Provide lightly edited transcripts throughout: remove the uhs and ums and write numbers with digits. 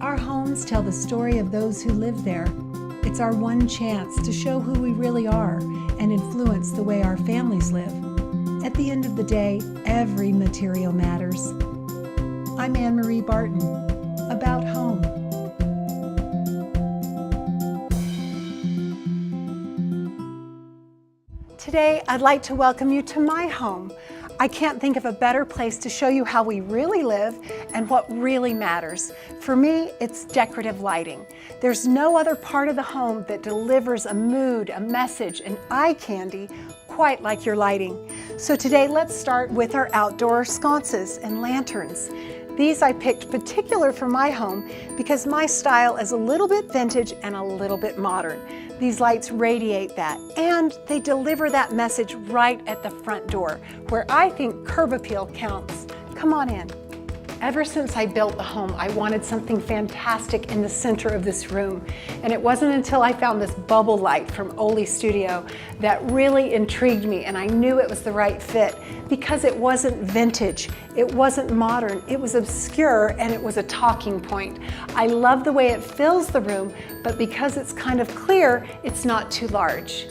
Our homes tell the story of those who live there. It's our one chance to show who we really are and influence the way our families live. At the end of the day, every material matters. I'm Anne Marie Barton, about home. Today, I'd like to welcome you to my home. I can't think of a better place to show you how we really live and what really matters. For me, it's decorative lighting. There's no other part of the home that delivers a mood, a message, an eye candy quite like your lighting. So today, let's start with our outdoor sconces and lanterns. These I picked particular for my home because my style is a little bit vintage and a little bit modern. These lights radiate that, and they deliver that message right at the front door, where I think curb appeal counts. Come on in. Ever since I built the home, I wanted something fantastic in the center of this room. And it wasn't until I found this bubble light from Oli Studio that really intrigued me, and I knew it was the right fit because it wasn't vintage, it wasn't modern, it was obscure, and it was a talking point. I love the way it fills the room, but because it's kind of clear, it's not too large.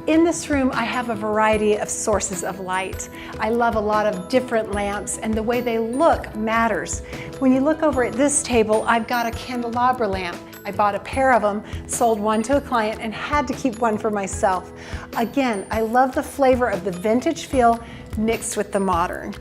In this room, I have a variety of sources of light. I love a lot of different lamps, and the way they look matters. When you look over at this table, I've got a candelabra lamp. I bought a pair of them, sold one to a client, and had to keep one for myself. Again, I love the flavor of the vintage feel mixed with the modern.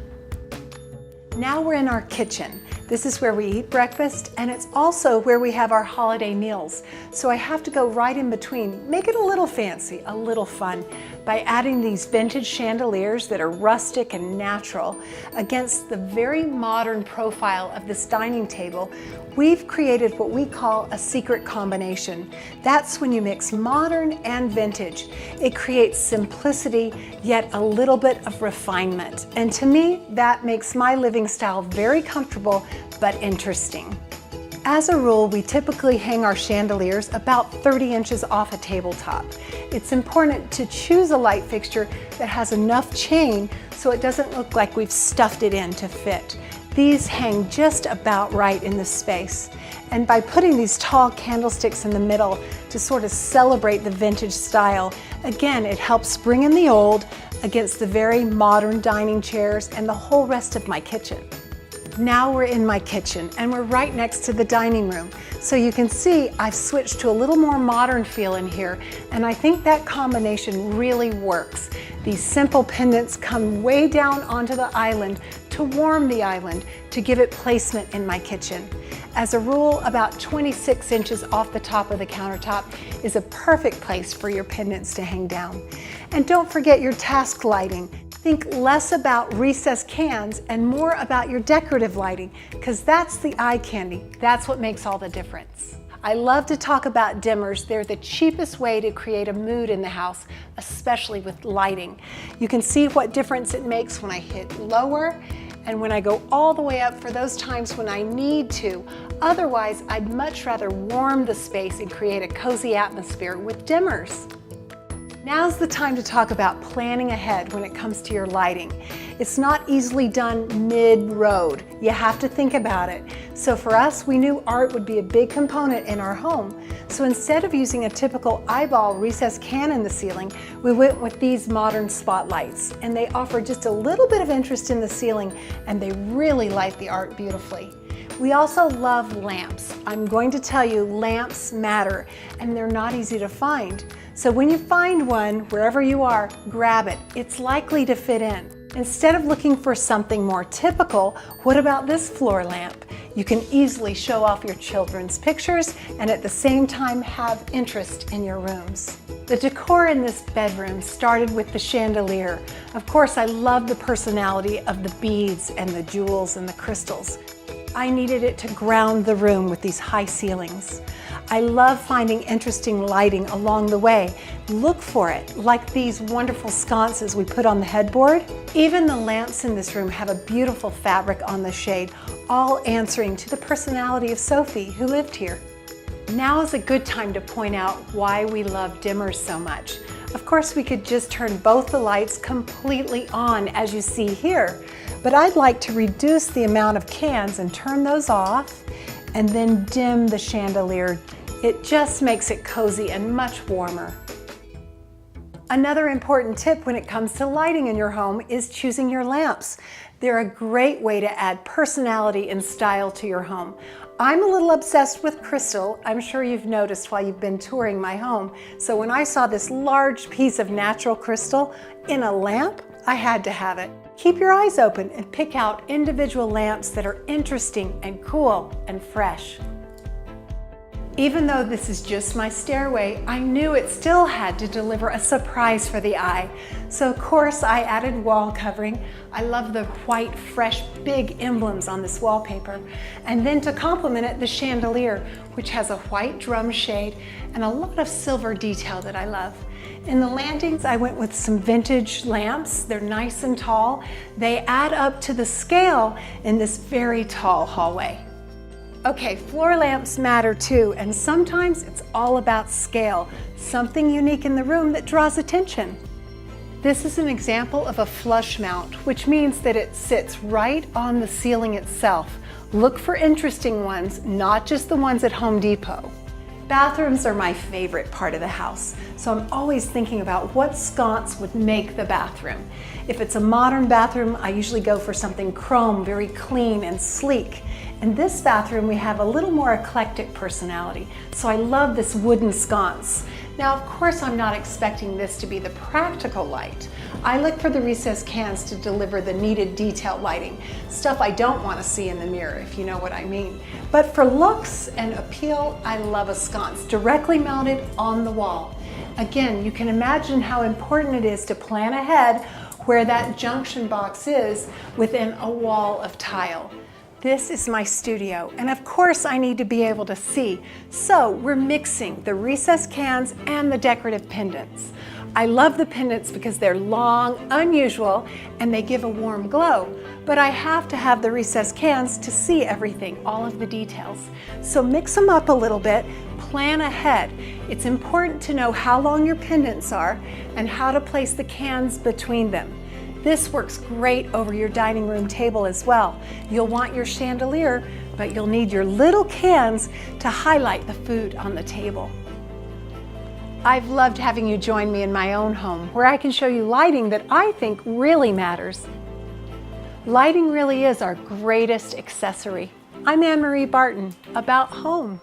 Now we're in our kitchen. This is where we eat breakfast, and it's also where we have our holiday meals. So I have to go right in between, make it a little fancy, a little fun, by adding these vintage chandeliers that are rustic and natural against the very modern profile of this dining table. We've created what we call a secret combination. That's when you mix modern and vintage. It creates simplicity, yet a little bit of refinement. And to me, that makes my living style very comfortable, but interesting. As a rule, we typically hang our chandeliers about 30 inches off a tabletop. It's important to choose a light fixture that has enough chain so it doesn't look like we've stuffed it in to fit. These hang just about right in the space. And by putting these tall candlesticks in the middle to sort of celebrate the vintage style, again, it helps bring in the old against the very modern dining chairs and the whole rest of my kitchen. Now we're in my kitchen, and we're right next to the dining room. So you can see I've switched to a little more modern feel in here, and I think that combination really works. These simple pendants come way down onto the island to warm the island, to give it placement in my kitchen. As a rule, about 26 inches off the top of the countertop is a perfect place for your pendants to hang down. And don't forget your task lighting. Think less about recessed cans and more about your decorative lighting, because that's the eye candy. That's what makes all the difference. I love to talk about dimmers. They're the cheapest way to create a mood in the house, especially with lighting. You can see what difference it makes when I hit lower and when I go all the way up for those times when I need to. Otherwise, I'd much rather warm the space and create a cozy atmosphere with dimmers. Now's the time to talk about planning ahead when it comes to your lighting. It's not easily done mid-road. You have to think about it. So for us, we knew art would be a big component in our home. So instead of using a typical eyeball recessed can in the ceiling, we went with these modern spotlights. And they offer just a little bit of interest in the ceiling, and they really light the art beautifully. We also love lamps. I'm going to tell you, lamps matter, and they're not easy to find. So when you find one, wherever you are, grab it. It's likely to fit in. Instead of looking for something more typical, what about this floor lamp? You can easily show off your children's pictures and at the same time have interest in your rooms. The decor in this bedroom started with the chandelier. Of course, I love the personality of the beads and the jewels and the crystals. I needed it to ground the room with these high ceilings. I love finding interesting lighting along the way. Look for it, like these wonderful sconces we put on the headboard. Even the lamps in this room have a beautiful fabric on the shade, all answering to the personality of Sophie, who lived here. Now is a good time to point out why we love dimmers so much. Of course, we could just turn both the lights completely on, as you see here, but I'd like to reduce the amount of cans and turn those off and then dim the chandelier. It just makes it cozy and much warmer. Another important tip when it comes to lighting in your home is choosing your lamps. They're a great way to add personality and style to your home. I'm a little obsessed with crystal. I'm sure you've noticed while you've been touring my home. So when I saw this large piece of natural crystal in a lamp, I had to have it. Keep your eyes open and pick out individual lamps that are interesting and cool and fresh. Even though this is just my stairway, I knew it still had to deliver a surprise for the eye. So of course I added wall covering. I love the white, fresh, big emblems on this wallpaper. And then to complement it, the chandelier, which has a white drum shade and a lot of silver detail that I love. In the landings, I went with some vintage lamps. They're nice and tall. They add up to the scale in this very tall hallway. Okay, floor lamps matter too, and sometimes it's all about scale, something unique in the room that draws attention. This is an example of a flush mount, which means that it sits right on the ceiling itself. Look for interesting ones, not just the ones at Home Depot. Bathrooms are my favorite part of the house, so I'm always thinking about what sconce would make the bathroom. If it's a modern bathroom, I usually go for something chrome, very clean and sleek. In this bathroom, we have a little more eclectic personality, so I love this wooden sconce. Now, of course, I'm not expecting this to be the practical light. I look for the recessed cans to deliver the needed detail lighting, stuff I don't want to see in the mirror, if you know what I mean. But for looks and appeal, I love a sconce directly mounted on the wall. Again, you can imagine how important it is to plan ahead where that junction box is within a wall of tile. This is my studio, and of course I need to be able to see, so we're mixing the recessed cans and the decorative pendants. I love the pendants because they're long, unusual, and they give a warm glow, but I have to have the recessed cans to see everything, all of the details. So mix them up a little bit, plan ahead. It's important to know how long your pendants are and how to place the cans between them. This works great over your dining room table as well. You'll want your chandelier, but you'll need your little cans to highlight the food on the table. I've loved having you join me in my own home, where I can show you lighting that I think really matters. Lighting really is our greatest accessory. I'm Anne Marie Barton, about home.